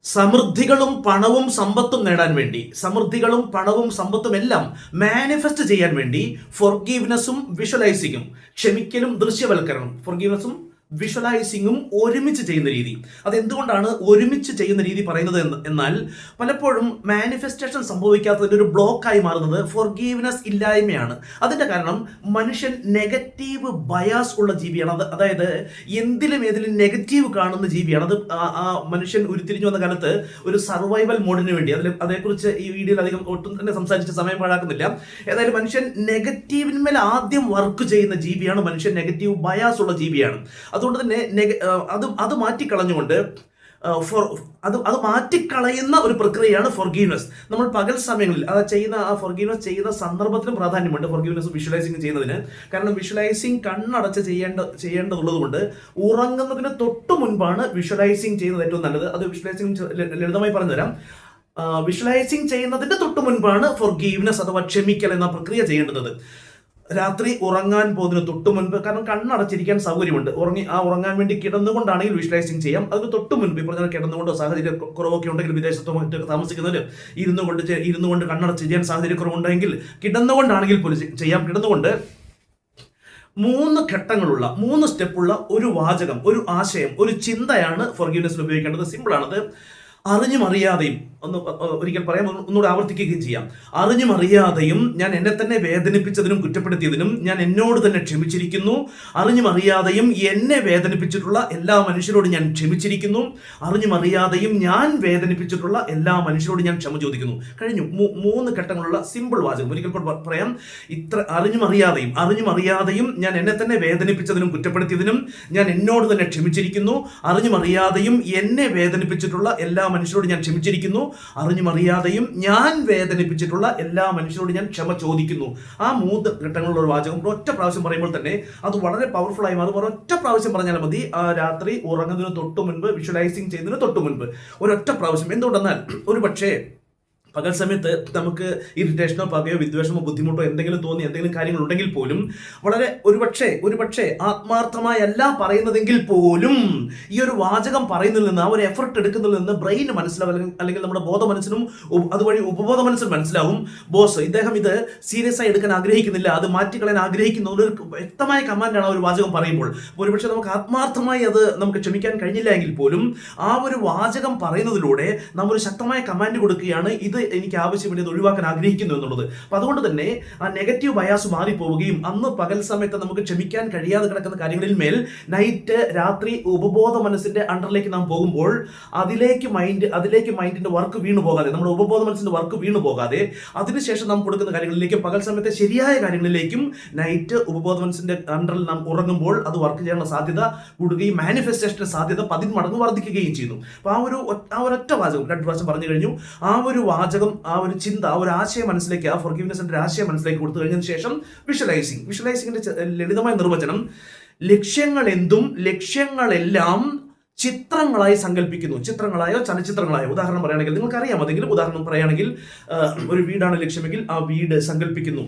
സമൃദ്ധികളും പണവും സമ്പത്തും നേടാൻ വേണ്ടി സമൃദ്ധികളും പണവും സമ്പത്തും എല്ലാം മാനിഫെസ്റ്റ് ചെയ്യാൻ വേണ്ടി ഫൊർഗീവ്നെസ്സും വിഷ്വലൈസിങ്ങും ക്ഷമിക്കലും ദൃശ്യവൽക്കരണം ഫൊർഗീവ്നെസ്സും വിഷ്വലൈസിങ്ങും ഒരുമിച്ച് ചെയ്യുന്ന രീതി. അതെന്തുകൊണ്ടാണ് ഒരുമിച്ച് ചെയ്യുന്ന രീതി പറയുന്നത് എന്നാൽ പലപ്പോഴും മാനിഫെസ്റ്റേഷൻ സംഭവിക്കാത്തതിൻ്റെ ഒരു ബ്ലോക്കായി മാറുന്നത് ഫൊർഗീവ്നെസ് ഇല്ലായ്മയാണ്. അതിൻ്റെ കാരണം മനുഷ്യൻ നെഗറ്റീവ് ബയാസ് ഉള്ള ജീവിയാണ്. അതായത് എന്തിലും ഏതിലും നെഗറ്റീവ് കാണുന്ന ജീവിയാണ്. അത് ആ മനുഷ്യൻ ഉരുത്തിരിഞ്ഞു വന്ന കാലത്ത് ഒരു സർവൈവൽ മോഡിന് വേണ്ടി അതേക്കുറിച്ച് ഈ വീഡിയോയിൽ അധികം ഒട്ടും തന്നെ സംസാരിച്ച് സമയം പാഴാക്കുന്നില്ല. ഏതായാലും മനുഷ്യൻ നെഗറ്റീവിന്മേൽ ആദ്യം വർക്ക് ചെയ്യുന്ന ജീവിയാണ്. മനുഷ്യൻ നെഗറ്റീവ് ബയാസ് ഉള്ള ജീവിയാണ്. അതുകൊണ്ട് തന്നെ അത് മാറ്റിക്കളഞ്ഞുകൊണ്ട് അത് മാറ്റിക്കളയുന്ന ഒരു പ്രക്രിയയാണ് ഫൊർഗീവ്നെസ്. നമ്മൾ പകൽ സമയങ്ങളിൽ ആ ഫൊർഗീവ്നെസ് ചെയ്യുന്ന സന്ദർഭത്തിനും പ്രാധാന്യമുണ്ട് ഫൊർഗീവ്നെസ് വിഷ്വലൈസിങ് ചെയ്യുന്നതിന്. കാരണം വിഷ്വലൈസിങ് കണ്ണടച്ച് ചെയ്യേണ്ടതുള്ളത് കൊണ്ട് ഉറങ്ങുന്നതിന് തൊട്ട് മുൻപാണ് വിഷ്വലൈസിങ് ചെയ്യുന്നത് ഏറ്റവും നല്ലത്. അത് വിഷ്വലൈസിങ് ലളിതമായി പറഞ്ഞുതരാം. വിഷ്വലൈസിങ് ചെയ്യുന്നതിന്റെ തൊട്ട് മുൻപാണ് ഫൊർഗീവ്നെസ് അഥവാ ക്ഷമിക്കൽ എന്ന പ്രക്രിയ ചെയ്യേണ്ടത്. രാത്രി ഉറങ്ങാൻ പോകുന്നതിന് തൊട്ട് മുൻപ്, കാരണം കണ്ണടച്ചിരിക്കാൻ സൗകര്യമുണ്ട്. ഉറങ്ങാൻ വേണ്ടി കിടന്നുകൊണ്ടാണെങ്കിൽ വിഷ്വലൈസിങ് ചെയ്യാം. അതിന് തൊട്ട് മുൻപ് ഈ പറഞ്ഞ കിടന്നുകൊണ്ടോ സാഹചര്യ കുറവൊക്കെ ഉണ്ടെങ്കിൽ വിദേശത്തോ മറ്റൊക്കെ താമസിക്കുന്നവർ ഇരുന്നു കൊണ്ട് കണ്ണടച്ച് ചെയ്യാൻ സാഹചര്യക്കുറവുണ്ടെങ്കിൽ കിടന്നുകൊണ്ടാണെങ്കിൽ പോലും ചെയ്യാം. കിടന്നുകൊണ്ട് 3 ഘട്ടങ്ങളുള്ള 3 സ്റ്റെപ്പുള്ള ഒരു വാചകം, ഒരു ആശയം, ഒരു ചിന്തയാണ് ഫൊർഗീവ്നെസ്സിൽ ഉപയോഗിക്കേണ്ടത്. സിമ്പിളാണത്. അറിഞ്ഞും അറിയാതെയും ഒരിക്കൽ പറയാം, ഒന്നുകൂടെ ആവർത്തിക്കുകയും ചെയ്യാം. അറിഞ്ഞും അറിയാതെയും ഞാൻ എന്നെ തന്നെ വേദനിപ്പിച്ചതിനും കുറ്റപ്പെടുത്തിയതിനും ഞാൻ എന്നോട് തന്നെ ക്ഷമിച്ചിരിക്കുന്നു. അറിഞ്ഞും അറിയാതെയും എന്നെ വേദനിപ്പിച്ചിട്ടുള്ള എല്ലാ മനുഷ്യരോടും ഞാൻ ക്ഷമിച്ചിരിക്കുന്നു. അറിഞ്ഞും അറിയാതെയും ഞാൻ വേദനിപ്പിച്ചിട്ടുള്ള എല്ലാ മനുഷ്യരോടും ഞാൻ ക്ഷമ ചോദിക്കുന്നു. കഴിഞ്ഞു. 3 ഘട്ടങ്ങളുള്ള സിമ്പിൾ വാചകം. ഒരിക്കൽ കൂടെ പറയാം. അറിഞ്ഞും അറിയാതെയും ഞാൻ എന്നെ തന്നെ വേദനിപ്പിച്ചതിനും കുറ്റപ്പെടുത്തിയതിനും ഞാൻ എന്നോട് തന്നെ ക്ഷമിച്ചിരിക്കുന്നു. അറിഞ്ഞും അറിയാതെയും എന്നെ വേദനിപ്പിച്ചിട്ടുള്ള എല്ലാ മനുഷ്യരോടും ഞാൻ ക്ഷമിച്ചിരിക്കുന്നു. അറിഞ്ഞും അറിയാതെയും ഞാൻ വേദനിപ്പിച്ചിട്ടുള്ള എല്ലാ മനുഷ്യരോടും ഞാൻ ക്ഷമ ചോദിക്കുന്നു. ആ 3 ഘട്ടങ്ങളുള്ള ഒരു വാചകം ഒറ്റ പ്രാവശ്യം പറയുമ്പോൾ തന്നെ അത് വളരെ പവർഫുൾ ആയി മാറും. ഒരൊറ്റ പ്രാവശ്യം പറഞ്ഞാൽ മതി. രാത്രി ഉറങ്ങുന്നതിന് തൊട്ട് മുൻപ്, വിഷ്വലൈസിങ് ചെയ്യുന്നതിന് തൊട്ട് മുൻപ് ഒരൊറ്റ പ്രാവശ്യം. എന്തുകൊണ്ടെന്നാൽ ഒരു പക്ഷേ പകൽ സമയത്ത് നമുക്ക് ഇറിറ്റേഷനോ പകയോ വിദ്വേഷമോ ബുദ്ധിമുട്ടോ എന്തെങ്കിലും തോന്നി എന്തെങ്കിലും കാര്യങ്ങൾ ഉണ്ടെങ്കിൽ പോലും വളരെ ഒരുപക്ഷെ ആത്മാർത്ഥമായല്ല പറയുന്നതെങ്കിൽ പോലും ഈ ഒരു വാചകം പറയുന്നതിൽ നിന്ന്, ആ ഒരു എഫർട്ട് എടുക്കുന്നതിൽ നിന്ന് ബ്രെയിന് മനസ്സിലാവും, അല്ലെങ്കിൽ നമ്മുടെ ബോധ മനസ്സിനും അതുവഴി ഉപബോധ മനസ്സിനും മനസ്സിലാവും, ബോസ് ഇദ്ദേഹം ഇത് സീരിയസ് ആയി എടുക്കാൻ ആഗ്രഹിക്കുന്നില്ല, അത് മാറ്റിക്കളയാൻ ആഗ്രഹിക്കുന്ന ഒരു വ്യക്തമായ കമാൻഡാണ് ആ ഒരു വാചകം പറയുമ്പോൾ. ഒരുപക്ഷെ നമുക്ക് ആത്മാർത്ഥമായി അത് നമുക്ക് ക്ഷമിക്കാൻ കഴിഞ്ഞില്ല എങ്കിൽ പോലും ആ ഒരു വാചകം പറയുന്നതിലൂടെ നമ്മൾ ഒരു ശക്തമായ കമാൻഡ് കൊടുക്കുകയാണ്, ഇത് എനിക്ക് ആവശ്യമില്ല, ഇത് ഒഴിവാക്കാൻ ആഗ്രഹിക്കുന്നു എന്നുള്ളത്. അപ്പൊ അതുകൊണ്ട് തന്നെ ആ നെഗറ്റീവ് ബയാസ് മാറിപ്പോവുകയും അന്ന് പകൽ സമയത്ത് നമുക്ക് ക്ഷമിക്കാൻ കഴിയാതെ കിടക്കുന്ന കാര്യങ്ങളിൽ മേൽ രാത്രി ഉപബോധ മനസ്സിന്റെ അണ്ടറിലേക്ക് നാം പോകുമ്പോൾ അതിലേക്ക് മൈൻഡിന്റെ വർക്ക് വീണു പോകാതെ, നമ്മുടെ ഉപബോധ മനസ്സിന്റെ വർക്ക് വീണു പോകാതെ അതിനുശേഷം നാം കൊടുക്കുന്ന കാര്യങ്ങളിലേക്കും പകൽ സമയത്തെ ശരിയായ കാര്യങ്ങളിലേക്കും ഉപബോധ മനസ്സിന്റെ അണ്ടറിൽ നാം ഉറങ്ങുമ്പോൾ അത് വർക്ക് ചെയ്യാനുള്ള സാധ്യത കൂടുകയും മാനിഫെസ്റ്റേഷന്റെ സാധ്യത 10 മടങ്ങ് വർദ്ധിക്കുകയും ചെയ്യുന്നു. അപ്പൊ ആ ഒരൊറ്റ വാചകം 2 പ്രാവശ്യം പറഞ്ഞു കഴിഞ്ഞു. ആ ഒരു വാചകം, ആ ഒരു ചിന്ത, ആ ഒരു ആശയം മനസ്സിലേക്ക്, ആ ഫൊർഗീവ്നെസ്സിന്റെ ആശയം മനസ്സിലേക്ക് കൊടുത്തു കഴിഞ്ഞതിന് ശേഷം വിഷ്വലൈസിങ്ങിന്റെ ലളിതമായ നിർവചനം: ലക്ഷ്യങ്ങളെല്ലാം ചിത്രങ്ങളായി സങ്കല്പിക്കുന്നു. ചിത്രങ്ങളായോ ചലച്ചിത്രങ്ങളായോ. ഉദാഹരണം പറയുകയാണെങ്കിൽ നിങ്ങൾക്കറിയാം, അതെങ്കിലും ഉദാഹരണം പറയുകയാണെങ്കിൽ ഒരു വീടാണ് ലക്ഷ്യമെങ്കിൽ ആ വീട് സങ്കല്പിക്കുന്നു.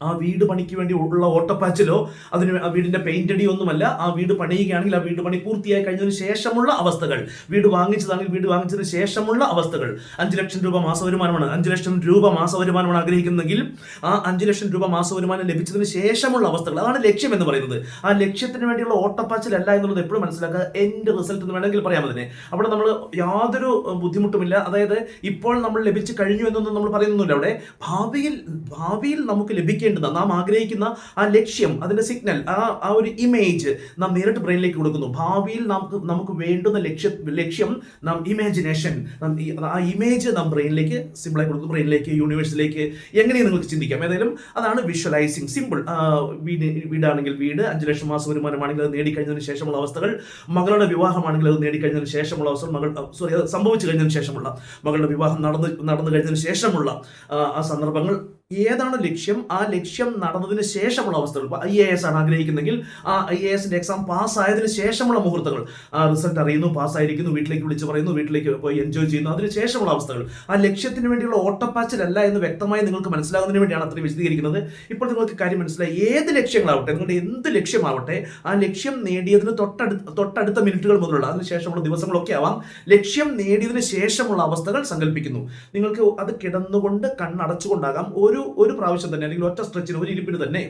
ആ വീട് പണിക്ക് വേണ്ടി ഉള്ള ഓട്ടപ്പാച്ചിലോ ആ വീടിന്റെ പെയിന്റ് അടി ഒന്നുമല്ല. ആ വീട് പണിയുകയാണെങ്കിൽ ആ വീട് പണി പൂർത്തിയായി കഴിഞ്ഞതിന് ശേഷമുള്ള അവസ്ഥകൾ, വീട് വാങ്ങിച്ചതാണെങ്കിൽ വീട് വാങ്ങിച്ചതിന് ശേഷമുള്ള അവസ്ഥകൾ. 5 ലക്ഷം രൂപ മാസവരുമാനമാണ് 5 ലക്ഷം രൂപ മാസവരുമാനമാണ് ആഗ്രഹിക്കുന്നതെങ്കിൽ ആ 5 ലക്ഷം രൂപ മാസവരുമാനം ലഭിച്ചതിന് ശേഷമുള്ള അവസ്ഥകൾ, അതാണ് ലക്ഷ്യം എന്ന് പറയുന്നത്. ആ ലക്ഷ്യത്തിന് വേണ്ടിയുള്ള ഓട്ടപ്പാച്ചിലല്ല എന്നുള്ളത് എപ്പോഴും മനസ്സിലാക്കുക. എൻഡ് റിസൾട്ട് എന്ന് വേണമെങ്കിൽ പറയാം അതിനെ. അവിടെ നമ്മൾ യാതൊരു ബുദ്ധിമുട്ടുമില്ല. അതായത് ഇപ്പോൾ നമ്മൾ ലഭിച്ചു കഴിഞ്ഞു എന്നൊന്നും നമ്മൾ പറയുന്നില്ല. അവിടെ ഭാവിയിൽ നമുക്ക് ലഭിക്കേണ്ടത്, നാം ആഗ്രഹിക്കുന്ന ആ ലക്ഷ്യം, അതിന്റെ സിഗ്നൽ, ആ ഒരു ഇമേജ് നാം നേരിട്ട് ബ്രെയിനിലേക്ക് കൊടുക്കുന്നു. ഭാവിയിൽ നമുക്ക് വേണ്ടുന്ന ലക്ഷ്യം നാം ഇമാജിനേഷൻ, ആ ഇമേജ് നാം ബ്രെയിനിലേക്ക് സിമ്പിളായി കൊടുക്കുന്നു. ബ്രെയിനിലേക്ക്, യൂണിവേഴ്സിലേക്ക്, എങ്ങനെയും നിങ്ങൾക്ക് ചിന്തിക്കാം. ഏതായാലും അതാണ് വിഷ്വലൈസിങ്. സിമ്പിൾ. വീടാണെങ്കിൽ വീട്, 5 ലക്ഷം മാസ വരുമാനമാണെങ്കിൽ അത് നേടിക്കഴിഞ്ഞതിന് ശേഷമുള്ള അവസ്ഥകൾ, മകളുടെ വിവാഹമാണെങ്കിൽ അത് നേടിക്കഴിഞ്ഞതിന് ശേഷമുള്ള അവസ്ഥകൾ, സംഭവിച്ചു കഴിഞ്ഞതിന് ശേഷമുള്ള, മകളുടെ വിവാഹം നടന്നു കഴിഞ്ഞതിന് ശേഷമുള്ള ആ സന്ദർഭങ്ങൾ, ഏതാണ് ലക്ഷ്യം, ആ ലക്ഷ്യം നടന്നതിന് ശേഷമുള്ള അവസ്ഥകൾ. ഇപ്പോൾ IAS ആണ് ആഗ്രഹിക്കുന്നെങ്കിൽ ആ IASന്റെ എക്സാം പാസ്സായതിനു ശേഷമുള്ള മുഹൂർത്തങ്ങൾ, ആ റിസൾട്ട് അറിയുന്നു, പാസ്സായിരിക്കുന്നു, വീട്ടിലേക്ക് വിളിച്ച് പറയുന്നു, വീട്ടിലേക്ക് പോയി എൻജോയ് ചെയ്യുന്നു, അതിന് ശേഷമുള്ള അവസ്ഥകൾ. ആ ലക്ഷ്യത്തിന് വേണ്ടിയുള്ള ഓട്ടപ്പാച്ചിലല്ല എന്ന് വ്യക്തമായി നിങ്ങൾക്ക് മനസ്സിലാകുന്നതിന് വേണ്ടിയാണ് അത്രയും വിശദീകരിക്കുന്നത്. ഇപ്പോൾ നിങ്ങൾക്ക് കാര്യം മനസ്സിലായി. ഏത് ലക്ഷ്യങ്ങളാവട്ടെ, നിങ്ങളുടെ എന്ത് ലക്ഷ്യമാവട്ടെ, ആ ലക്ഷ്യം നേടിയതിന് തൊട്ടടുത്ത മിനിറ്റുകൾ മുതലുള്ള, അതിനുശേഷമുള്ള ദിവസങ്ങളൊക്കെ ആവാം, ലക്ഷ്യം നേടിയതിന് ശേഷമുള്ള അവസ്ഥകൾ സങ്കല്പിക്കുന്നു. നിങ്ങൾക്ക് അത് കിടന്നുകൊണ്ട് കണ്ണടച്ചുകൊണ്ടാകാം ഒരു പ്രാവശ്യം തന്നെ, അല്ലെങ്കിൽ ഒറ്റ സ്ട്രെച്ചിന്, ഒരു ഇരിപ്പിന് തന്നെ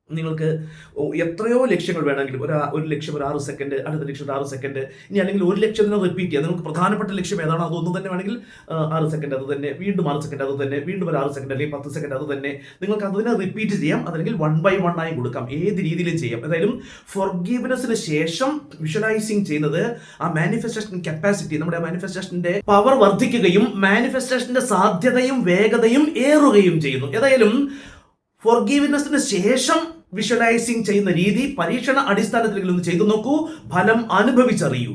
നിങ്ങൾക്ക് എത്രയോ ലക്ഷ്യങ്ങൾ വേണമെങ്കിലും, ഒരു ലക്ഷ്യം ഒരു 6 സെക്കൻഡ്, അടുത്ത ലക്ഷ്യം 6 സെക്കൻഡ്, ഇനി അല്ലെങ്കിൽ ഒരു ലക്ഷ്യത്തിന് റിപ്പീറ്റ് ചെയ്യാം. നിങ്ങൾക്ക് പ്രധാനപ്പെട്ട ലക്ഷ്യം ഏതാണോ അതൊന്നും തന്നെ വേണമെങ്കിൽ 6 സെക്കൻഡ് അത് തന്നെ, വീണ്ടും 6 സെക്കൻഡ് അത് തന്നെ, വീണ്ടും ഒരു 6 സെക്കൻഡ് അല്ലെങ്കിൽ 10 സെക്കൻഡ് അത് തന്നെ, നിങ്ങൾക്ക് അതിനെ റിപ്പീറ്റ് ചെയ്യാം. അതല്ലെങ്കിൽ 1 by 1 ആയി കൊടുക്കാം, ഏത് രീതിയിലും ചെയ്യാം. ഏതായാലും ഫോർഗീവ്നെസ്സിന് ശേഷം വിഷ്വലൈസിങ് ചെയ്യുന്നത് ആ മാനിഫെസ്റ്റേഷൻ കപ്പാസിറ്റി, നമ്മുടെ മാനിഫെസ്റ്റേഷന്റെ പവർ വർദ്ധിക്കുകയും മാനിഫെസ്റ്റേഷന്റെ സാധ്യതയും വേഗതയും ഏറുകയും ചെയ്യുന്നു. ഏതായാലും ഫോർഗീവ്നെസ്സിന് ശേഷം വിഷ്വലൈസിങ് ചെയ്യുന്ന രീതി പരീക്ഷണ അടിസ്ഥാനത്തിൽ ഒന്ന് ചെയ്തു നോക്കൂ, ഫലം അനുഭവിച്ചറിയൂ.